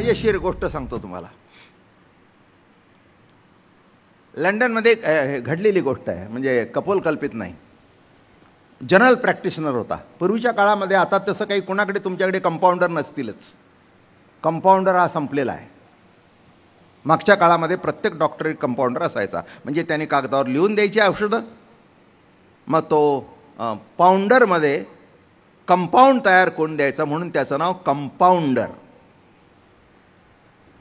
मजेशीर गोष्ट सांगतो तुम्हाला. लंडनमध्ये घडलेली गोष्ट आहे, म्हणजे कपोलकल्पित नाही. जनरल प्रॅक्टिशनर होता पूर्वीच्या काळामध्ये. आता तसं काही कोणाकडे तुमच्याकडे कंपाऊंडर नसतीलच. कंपाऊंडर हा संपलेला आहे. मागच्या काळामध्ये प्रत्येक डॉक्टर एक कंपाऊंडर असायचा. म्हणजे त्याने कागदावर लिहून द्यायची औषधं, मग तो पाऊंडरमध्ये कंपाऊंड तयार करून द्यायचा, म्हणून त्याचं नाव कंपाऊंडर.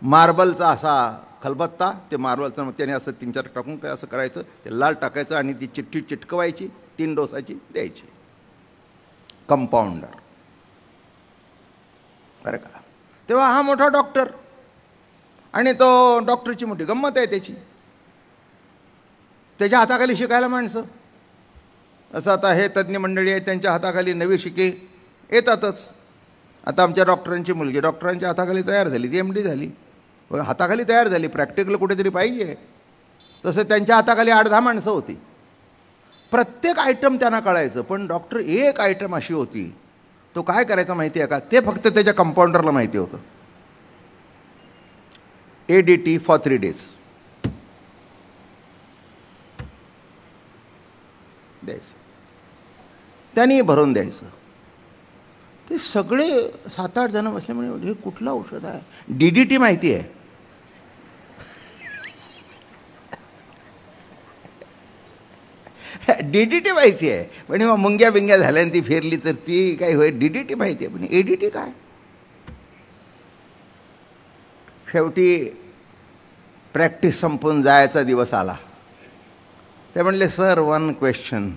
मार्बलचा असा खलबत्ता, ते मार्बलचं मग त्याने असं 3-4 टाकून काय असं करायचं, ते लाल टाकायचं आणि ती चिठ्ठी चिटकवायची, 3 डोसाची द्यायची. कंपाऊंडर बरं का. तेव्हा हा मोठा डॉक्टर, आणि तो डॉक्टरची मोठी गंमत आहे त्याची. त्याच्या हाताखाली शिकायला माणसं. असं आता हे तज्ज्ञ मंडळी आहेत, त्यांच्या हाताखाली नवी शिके येतातच. आता आमच्या डॉक्टरांची मुलगी डॉक्टरांच्या हाताखाली तयार झाली, ती MD झाली. हाताखाली तयार झाली, प्रॅक्टिकल कुठेतरी पाहिजे. तसं त्यांच्या हाताखाली 8-10 माणसं होती. प्रत्येक आयटम त्यांना कळायचं, पण डॉक्टर एक आयटम अशी होती, तो काय करायचा माहिती आहे का, ते फक्त त्याच्या कंपाऊंडरला माहिती होतं. ADT फॉर 3 days द्यायचं, त्यांनी भरून द्यायचं. ते सगळे 7-8 जण बसले, म्हणजे हे कुठलं औषध आहे. DDT माहिती आहे. DDT माहिती आहे, पण मग मुंग्या बिंग्या झाल्या ती फिरली तर ती काही होय. DDT माहिती आहे, पण ADT काय. शेवटी प्रॅक्टिस संपून जायचा दिवस आला. ते म्हणले, सर 1 क्वेश्चन.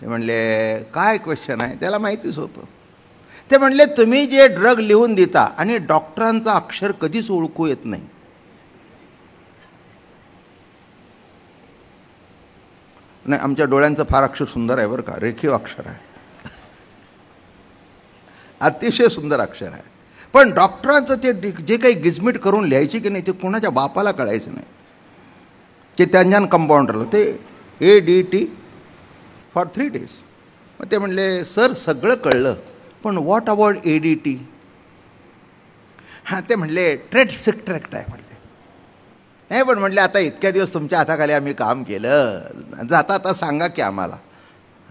ते म्हणले, काय क्वेश्चन आहे. त्याला माहितीच होतं. ते म्हणले, तुम्ही जे ड्रग लिहून देता आणि डॉक्टरांचं अक्षर कधीच ओळखू येत नाही. नाही, आमच्या डोळ्यांचं फार अक्षर सुंदर आहे बरं का, रेखीव अक्षर आहे, अतिशय सुंदर अक्षर आहे. पण डॉक्टरांचं ते जे काही गिजमिट करून लिहायची की नाही, ते कोणाच्या बापाला कळायचं नाही. ते त्यांच्या कंपाऊंडरला ते ADT फॉर 3 days. मग ते म्हणले, सर सगळं कळलं, पण व्हॉट अबाउट ADT. हां, ते म्हणले ट्रेड सिक्रेट आहे. म्हणले नाही, पण म्हणले आता इतक्या दिवस तुमच्या हाताखाली आम्ही काम केलं, जाता आता सांगा की आम्हाला.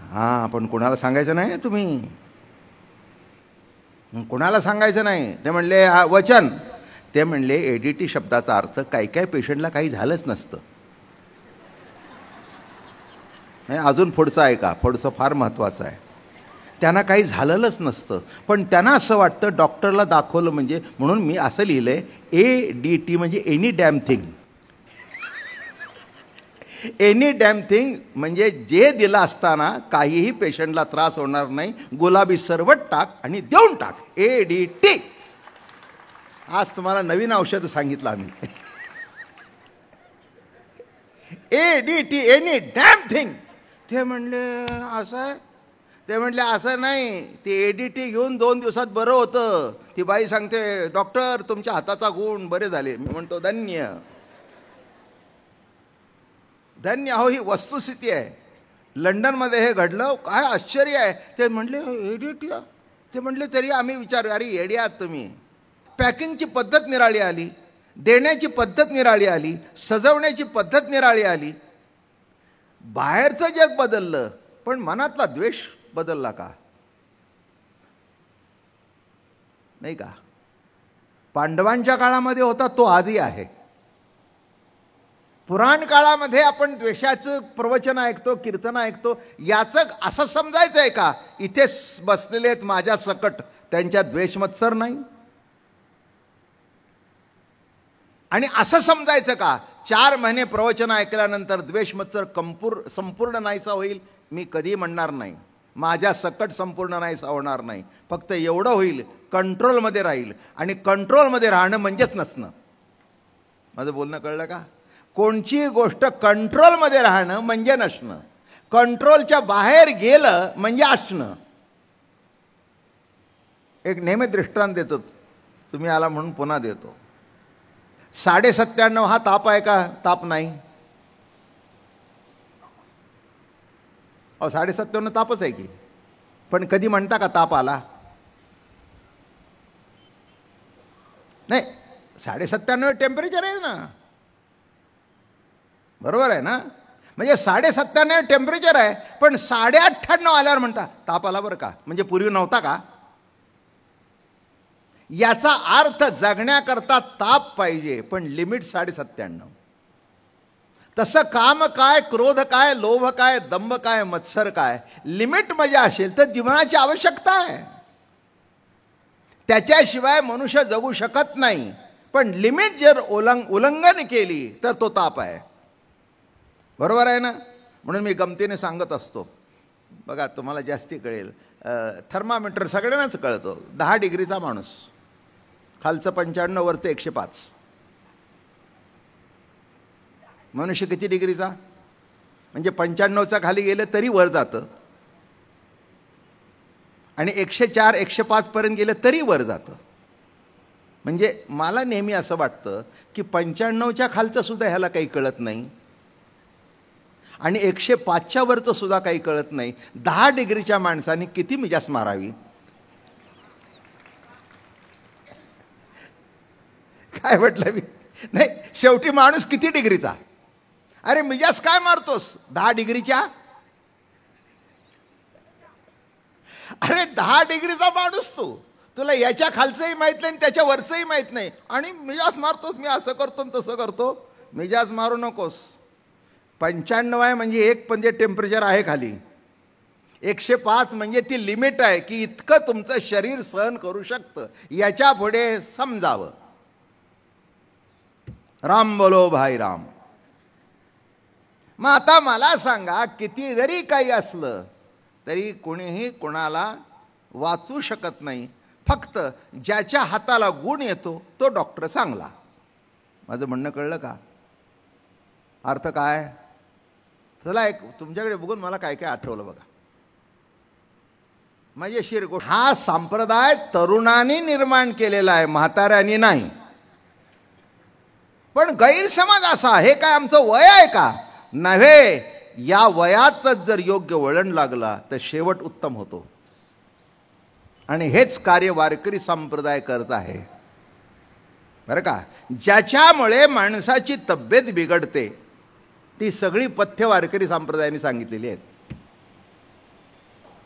हां, पण कोणाला सांगायचं नाही तुम्ही, कोणाला सांगायचं नाही. ते म्हणले वचन. ते म्हणले ADT शब्दाचा अर्थ काही पेशंटला काही झालंच नसतं. नाही, अजून पुढचं आहे का, पुढचं फार महत्त्वाचं आहे. त्यांना काही झालेलंच नसतं, पण त्यांना असं वाटतं डॉक्टरला दाखवलं म्हणजे, म्हणून मी असं लिहिलं आहे ADT म्हणजे any dam thing. Any dam thing म्हणजे जे दिलं असताना काहीही पेशंटला त्रास होणार नाही, गुलाबी सरबत टाक आणि देऊन टाक. ADT. आज तुम्हाला नवीन औषध सांगितलं आम्ही. ADT any dam thing. ते म्हणले असं आहे. ते म्हणले असं नाही, ते ADT घेऊन 2 दिवसात बरं होतं. ती बाई सांगते, डॉक्टर तुमच्या हाताचा गुण बरे झाले. मी म्हणतो धन्य धन्य. अहो, ही वस्तुस्थिती आहे. लंडनमध्ये हे घडलं, काय आश्चर्य आहे. ते म्हणले ADT. ते म्हणले तरी आम्ही विचार, अरे येडी आहात तुम्ही. पॅकिंगची पद्धत निराळी आली, देण्याची पद्धत निराळी आली, सजवण्याची पद्धत निराळी आली. बाहेरचं जग बदललं, पण मनातला द्वेष बदलला का? नाही का? पांडवांच्या काळामध्ये होता तो आजही आहे. पुराण काळामध्ये आपण द्वेषाचं प्रवचन ऐकतो, कीर्तन ऐकतो. याचं असं समजायचं आहे का इथे बसलेले आहेत माझ्या सकट, त्यांच्या द्वेषमत्सर नाही? आणि असं समजायचं का 4 महिने प्रवचन ऐकल्यानंतर द्वेषमत्सर संपूर्ण नाहीसा होईल? मी कधी म्हणणार नाही. माझ्या सकट संपूर्ण नाहीसा होणार नाही. फक्त एवढं होईल, कंट्रोलमध्ये राहील. आणि कंट्रोलमध्ये राहणं म्हणजेच नसणं. माझं बोलणं कळलं का? कोणची गोष्ट कंट्रोलमध्ये राहणं म्हणजे नसणं, कंट्रोलच्या बाहेर गेलं म्हणजे असणं. एक नेहमी दृष्टांत देतो, तुम्ही आला म्हणून पुन्हा देतो. 97.5 हा ताप आहे का? ताप नाही. 97.5 तापच आहे की, पण कधी म्हणता का ताप आला? नाही, 97.5 टेम्परेचर आहे ना, बरोबर आहे ना. म्हणजे 97.5 टेम्परेचर आहे, पण 98.5 आल्यावर म्हणता ताप आला बरं का, म्हणजे पूर्वी नव्हता का. याचा अर्थ जगण्याकरता ताप पाहिजे, पण लिमिट 97.5. तसं काम काय, क्रोध काय, लोभ काय, दंभ काय, मत्सर काय, लिमिट म्हणजे असेल तर जीवनाची आवश्यकता आहे. त्याच्याशिवाय मनुष्य जगू शकत नाही. पण लिमिट जर उल्लंघन केली तर तो ताप आहे. बरोबर आहे ना. म्हणून मी गमतीने सांगत असतो बघा, तुम्हाला जास्ती कळेल. थर्मामीटर सगळ्यांनाच कळतो. 10 डिग्रीचा माणूस, खालचं 95, वरचं 105. मनुष्य किती डिग्रीचा, म्हणजे 95चा खाली गेलं तरी वर जातं, आणि 104 105 पर्यंत गेलं तरी वर जातं. म्हणजे मला नेहमी असं वाटतं की 95च्या खालचं सुद्धा ह्याला काही कळत नाही, आणि 105च्या वरचं सुद्धा काही कळत नाही. 10 डिग्रीच्या माणसाने किती मिजास मारावी. काय म्हटलं मी, नाही शेवटी माणूस किती डिग्रीचा. अरे मिजास काय मारतोस 10 डिग्रीच्या. अरे 10 डिग्रीचा माणूस तुला याच्या खालचंही माहित नाही त्याच्या वरचंही माहित नाही, आणि मिजास मारतोस मी असं करतो तसं करतो. मिजास मारू नकोस. 95 आहे म्हणजे 1 म्हणजे टेम्परेचर आहे खाली. 105 म्हणजे ती लिमिट आहे की इतकं तुमचं शरीर सहन करू शकतं. याच्या पुढे समजावं. राम बोलो भाई राम. मग आता मला सांगा, किती जरी काही असलं तरी कोणीही कोणाला वाचू शकत नाही. फक्त ज्याच्या हाताला गुण येतो तो डॉक्टर चांगला. माझं म्हणणं कळलं का. अर्थ काय. चला एक तुमच्याकडे बघून मला काय काय आठवलं बघा. म्हणजे शिरगोळ हा संप्रदाय तरुणांनी निर्माण केलेला आहे, म्हाताऱ्यांनी नाही. पण गैरसमज असा, हे काय आमचं वय आहे का. नव्हे, या वयातच जर योग्य वळण लागला तर शेवट उत्तम होतो. आणि हेच कार्य वारकरी संप्रदाय करत आहे बरं का. ज्याच्यामुळे माणसाची तब्येत बिघडते ती सगळी पथ्य वारकरी संप्रदायाने सांगितलेली आहेत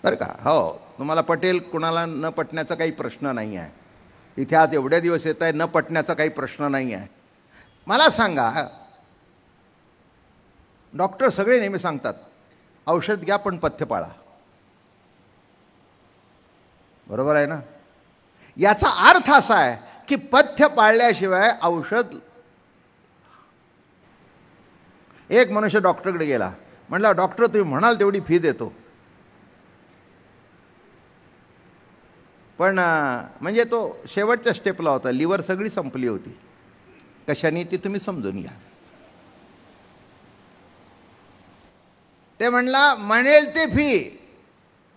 बरं का. हो, तुम्हाला पटेल, कुणाला न पटण्याचा काही प्रश्न नाही आहे. इथे आज एवढ्या दिवस येत आहे, न पटण्याचा काही प्रश्न नाही आहे. मला सांगा, डॉक्टर सगळे नेहमी सांगतात औषध घ्या पण पथ्य पाळा. बरोबर आहे ना. याचा अर्थ असा आहे की पथ्य पाळल्याशिवाय औषध. एक मनुष्य डॉक्टरकडे गेला, म्हणला डॉक्टर तुम्ही म्हणाल तेवढी फी देतो. पण म्हणजे तो शेवटच्या स्टेपला होता, लिव्हर सगळी संपली होती. कशाने ती तुम्ही समजून घ्या. ते म्हणला म्हणेल ते फी,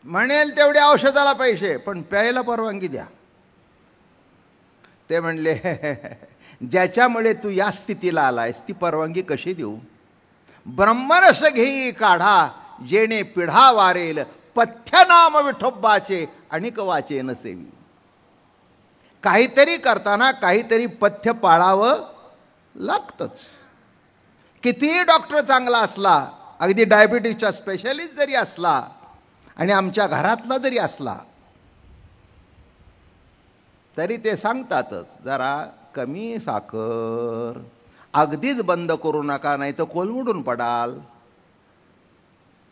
म्हणेल तेवढ्या औषधाला पैसे, पण प्यायला परवानगी द्या. ते म्हणले ज्याच्यामुळे तू या स्थितीला आलायस ती परवानगी कशी देऊ. ब्रह्मरस घेई काढा जेणे पिढा वारेल, पथ्य नाम विठोबाचे अनिक वाचे नसेवी. काहीतरी करताना काहीतरी पथ्य पाळावं लागतंच. कितीही डॉक्टर चांगला असला, अगदी डायबिटीसचा स्पेशलिस्ट जरी असला आणि आमच्या घरातला जरी असला, तरी ते सांगतातच जरा कमी साखर, अगदीच बंद करू नका नाही तर कोलमडून पडाल.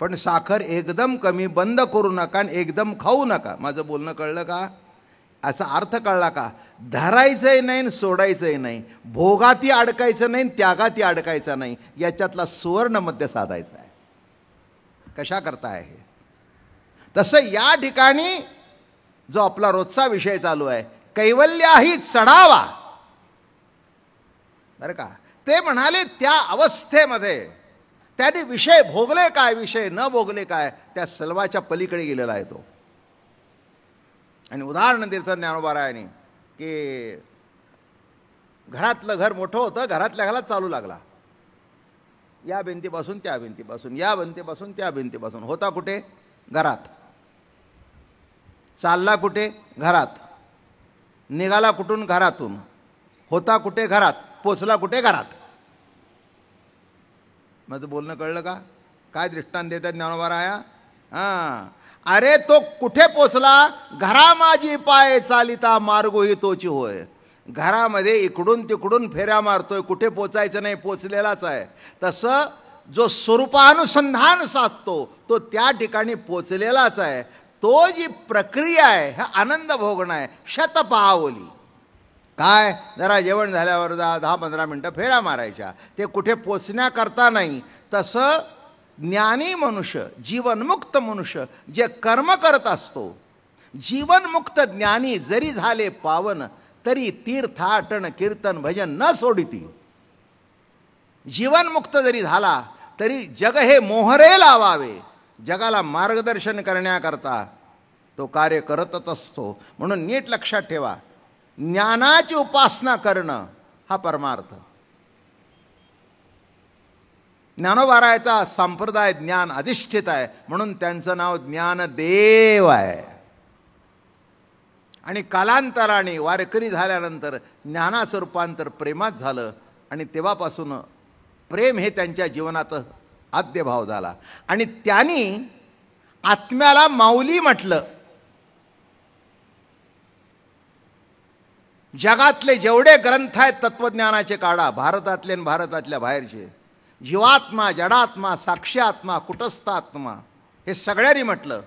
पण साखर एकदम कमी, बंद करू नका आणि एकदम खाऊ नका. माझं बोलणं कळलं का. असा अर्थ कळला का. धरायचंही नाही आणि सोडायचंही नाही, भोगाती अडकायचं नाही, त्यागाती अडकायचं नाही, याच्यातला सुवर्ण मध्य साधायचा आहे. कशा करता आहे हे. तसं या ठिकाणी जो आपला रोजचा विषय चालू आहे, कैवल्याही चढावा बरं का. ते म्हणाले त्या अवस्थेमध्ये त्याने विषय भोगले काय, विषय न भोगले काय, त्या सर्वाच्या पलीकडे गेलेला आहे तो. आणि उदाहरण देतं ज्ञानोबारायाने की घरातलं घर मोठं होतं, घरातल्या घरात चालू लागला. या भिंतीपासून त्या भिंतीपासून, या भिंतीपासून त्या भिंतीपासून. होता कुठे. घरात. चालला कुठे. घरात. निघाला कुठून. घरातून. होता कुठे घरात, पोचला कुठे घरात. माझं बोलणं कळलं का? काय दृष्टांत देतात ज्ञानोबा राया? हां, अरे तो कुठे पोचला? घरा माझी पाय चालिता मार्गोही तोची होय. घरामध्ये इकडून तिकडून फेऱ्या मारतोय, कुठे पोचायचं नाही, पोचलेलाच आहे. तसं जो स्वरूपानुसंधान साधतो तो त्या ठिकाणी पोचलेलाच आहे. तो जी प्रक्रिया आहे हा आनंद भोगणं आहे. शतपावली काय, जरा जेवण झाल्यावर 10-15 मिनटं फेऱ्या मारायच्या, ते कुठे पोचण्याकरता नाही. तसं ज्ञानी मनुष्य, जीवनमुक्त मनुष्य जे कर्म करत असतो, जीवनमुक्त ज्ञानी जरी झाले पावन तरी तीर्थाटन कीर्तन भजन न सोडिती. जीवनमुक्त जरी झाला तरी जग हे मोहरे लावावे, जगाला मार्गदर्शन करण्याकरता तो कार्य करतच असतो. म्हणून नीट लक्षात ठेवा, ज्ञानाची उपासना करणं हा परमार्थ. ज्ञानोबारायाचा संप्रदाय ज्ञान अधिष्ठित आहे, म्हणून त्यांचं नाव ज्ञानदेव आहे. आणि कालांतराने वारकरी झाल्यानंतर ज्ञानाचं रूपांतर प्रेमात झालं आणि तेव्हापासून प्रेम हे त्यांच्या जीवनाचं आद्य भाव झाला. आणि त्यांनी आत्म्याला माऊली म्हटलं. जगातले जेवढे ग्रंथ आहेत तत्वज्ञानाचे काढा, भारतातले आणि भारतातल्या बाहेरचे, जीवात्मा, जडात्मा, साक्षी आत्मा, कुटस्थ आत्मा, हे सगळ्यांनी म्हटलं.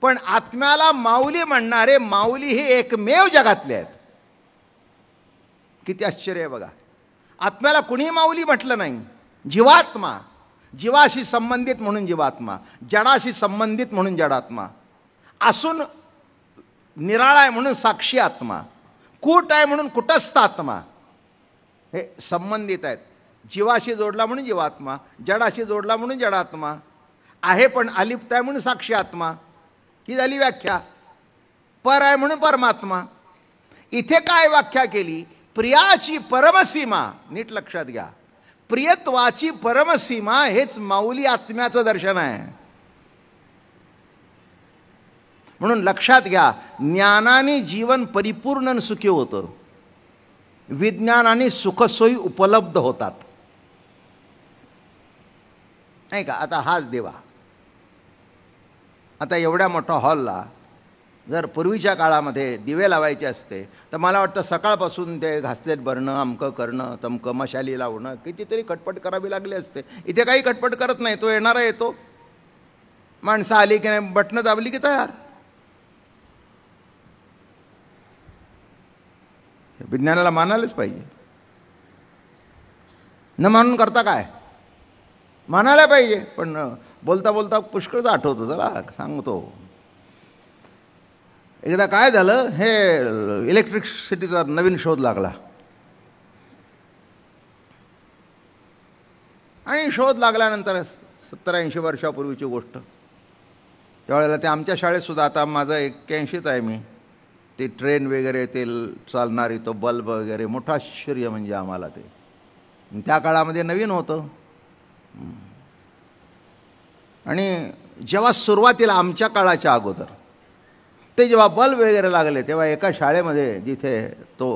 पण आत्म्याला माऊली म्हणणारे माऊली हे एकमेव जगातले आहेत. किती आश्चर्य आहे बघा. आत्म्याला कुणी माऊली म्हटलं नाही. जीवात्मा, जीवाशी संबंधित म्हणून जीवात्मा, जडाशी संबंधित म्हणून जडात्मा, असून निराळा आहे म्हणून साक्षी आत्मा, कूट आहे म्हणून कुटस्थ आत्मा, हे संबंधित आहेत. जीवाशी जोडला म्हणून जीवात्मा, जडाशी जोडला म्हणून जडात्मा, आहे पण अलिप्त आहे म्हणून साक्षी आत्मा. ही झाली व्याख्या. पर आहे म्हणून परमात्मा. इथे काय व्याख्या केली? प्रियाची परमसीमा. नीट लक्षात घ्या, प्रियत्वाची परमसीमा हेच माऊली आत्म्याचं दर्शन आहे. म्हणून लक्षात घ्या, ज्ञानाने जीवन परिपूर्ण आणि सुखी होतं, विज्ञानाने सुखसोयी उपलब्ध होतात, नाही का? आता हाच देवा, आता एवढ्या मोठ्या हॉलला जर पूर्वीच्या काळामध्ये दिवे लावायचे असते तर मला वाटतं सकाळपासून ते घासलेत भरणं, अमकं करणं, तमकं मशाली लावणं, कितीतरी खटपट करावी लागली असते. इथे काही खटपट करत नाही. तो येणारा येतो, माणसं आली की नाही, बटणं दाबली की तयार. विज्ञानाला मानायलाच पाहिजे. न मानून करता काय? मानायला पाहिजे. पण बोलता बोलता पुष्कळच आठवतो, चला सांगतो. एकदा काय झालं, हे इलेक्ट्रिसिटीचा नवीन शोध लागला आणि शोध लागल्यानंतर 70-80 वर्षापूर्वीची गोष्ट, त्यावेळेला ते आमच्या शाळेतसुद्धा, आता माझं 81च आहे मी, ते ट्रेन वगैरे ते चालणारी तो बल्ब वगैरे मोठं आश्चर्य म्हणजे आम्हाला ते त्या काळामध्ये नवीन होतं. आणि जेव्हा सुरुवातीला आमच्या काळाच्या अगोदर ते जेव्हा बल्ब वगैरे लागले तेव्हा एका शाळेमध्ये जिथे तो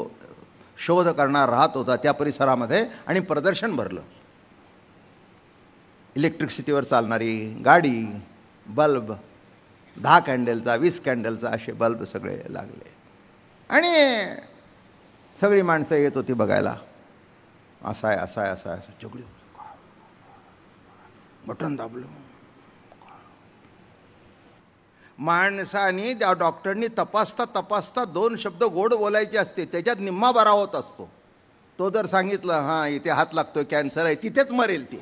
शोध करणार राहत होता त्या परिसरामध्ये आणि प्रदर्शन भरलं. इलेक्ट्रिसिटीवर चालणारी गाडी, बल्ब, 10 कॅन्डलचा, 20 कॅन्डलचा, असे बल्ब सगळे लागले आणि सगळी माणसं येत होती बघायला. असा आहे, असा आहे, असा आहे, असं चुकली, बटन दाबलं. माणसाने त्या डॉक्टरनी तपासता तपासता 2 शब्द गोड बोलायचे असते, त्याच्यात निम्मा बरा होत असतो. तो जर सांगितलं हां इथे हात लागतोय, कॅन्सर आहे, तिथेच मरेल, ती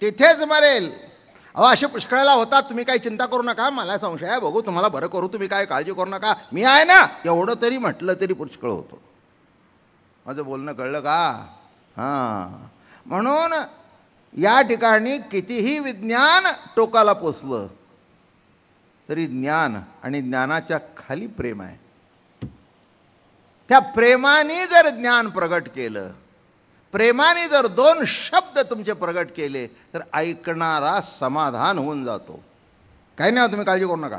तिथेच मरेल. अहो असे पुष्कळाला होतात. तुम्ही काही चिंता करू नका, मला संशय आहे, बघू तुम्हाला बरं करू, तुम्ही काय काळजी करू नका, मी आहे ना, एवढं तरी म्हटलं तरी पुष्कळ होतं. माझं बोलणं कळलं का? हां, म्हणून या ठिकाणी कितीही विज्ञान टोकाला पोचलं तरी ज्ञान आणि ज्ञानाच्या खाली प्रेम आहे. त्या प्रेमाने जर ज्ञान प्रगट केलं, प्रेमाने जर 2 शब्द तुमचे प्रगट केले तर ऐकणारा समाधान होऊन जातो. काही नाही, तुम्ही काळजी करू नका,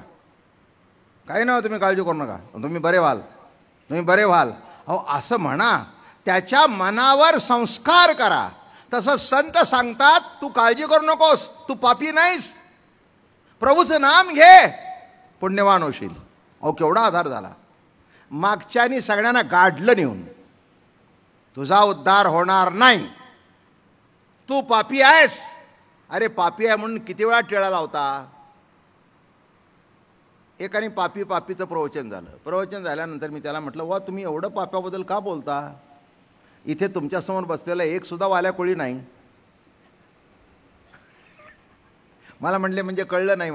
काही नाही, तुम्ही काळजी करू नका, तुम्ही बरे व्हाल, तुम्ही बरे व्हाल. अहो असं म्हणा, त्याच्या मनावर संस्कार करा. तसं संत सांगतात, तू काळजी करू नकोस, तू पापी नाहीस, प्रभूचं नाम घे, पुण्यवान होशील. अहो केवढा आधार झाला. मागच्यानी सगळ्यांना गाडलं नेऊन, तुझा उद्धार होणार नाही, तू पापी आहेस. अरे पापी आहे म्हणून किती वेळा टिळा लावता. एकाने पापीचं प्रवचन झालं. प्रवचन झाल्यानंतर मी त्याला म्हटलं, वा तुम्ही एवढं पाप्याबद्दल का बोलता? इथे तुमच्यासमोर बसलेला एक सुद्धा वाल्या कोळी नाही. मला म्हटले म्हणजे कळलं नाही.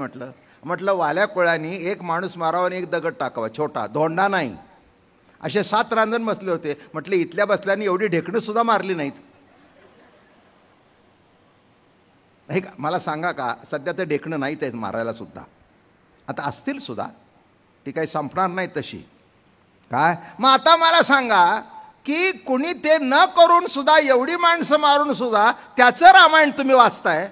म्हटलं वाल्या कोळ्यांनी एक माणूस मारावा आणि एक दगड टाकावा, छोटा धोंडा नाही. असे 7 रांजण बसले होते. म्हटले इथल्या बसल्याने एवढी ढेकणं सुद्धा मारली नाहीत. नाही का? मला सांगा का, सध्या तर ढेकणं नाहीत आहेत मारायला सुद्धा. आता असतील सुद्धा, ती काही संपणार नाही तशी. काय मग आता मला सांगा की कुणी ते न करून सुद्धा, एवढी माणसं मारून सुद्धा त्याचं रामायण तुम्ही वाचताय.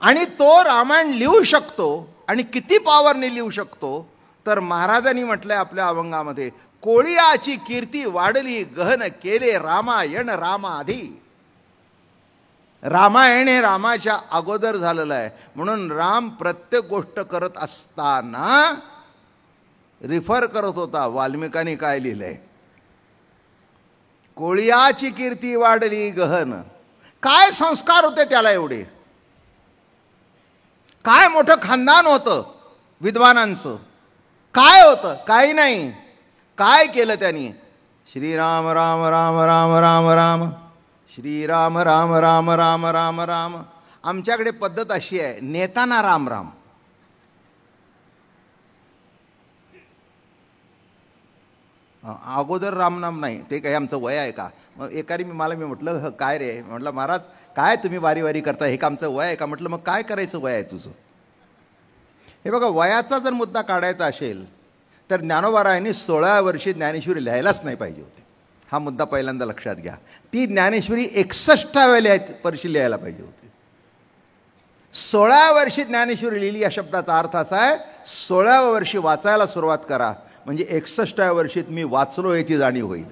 आणि तो रामायण लिहू शकतो, आणि किती पॉवरने लिहू शकतो. तर महाराजांनी म्हटलंय आपल्या अभंगामध्ये, कोळियाची कीर्ती वाढली गहन केले रामायण रामाधी. रामायण हे रामाच्या अगोदर झालेलं आहे. म्हणून राम प्रत्येक गोष्ट करत असताना रिफर करत होता वाल्मिकांनी काय लिहिलंय. कोळियाची कीर्ती वाढली गहन. काय संस्कार होते त्याला एवढे, काय मोठं खानदान होतं विद्वानांचं, काय होतं, काही नाही. काय केलं त्यांनी? श्रीराम राम राम राम राम राम, श्रीराम राम राम राम राम राम. आमच्याकडे पद्धत अशी आहे, नेताना राम राम. अगोदर रामनाम नाही. ते काही आमचं वय आहे का? मग एकाने मी म्हटलं काय रे? म्हटलं महाराज काय तुम्ही वारी वारी करता, हे का आमचं वय आहे का? म्हटलं मग काय करायचं वय आहे तुझं? हे बघा, वयाचा जर मुद्दा काढायचा असेल तर ज्ञानोबारायांनी 16व्या वर्षी ज्ञानेश्वरी लिहायलाच नाही पाहिजे होती. हा मुद्दा पहिल्यांदा लक्षात घ्या. ती ज्ञानेश्वरी 61व्या वर्षी लिहायला पाहिजे होती. 16व्या वर्षी ज्ञानेश्वरी लिहिली या शब्दाचा अर्थ असा आहे, 16व्या वर्षी वाचायला सुरुवात करा, म्हणजे 61व्या वर्षीत मी वाचलो याची जाणीव होईल.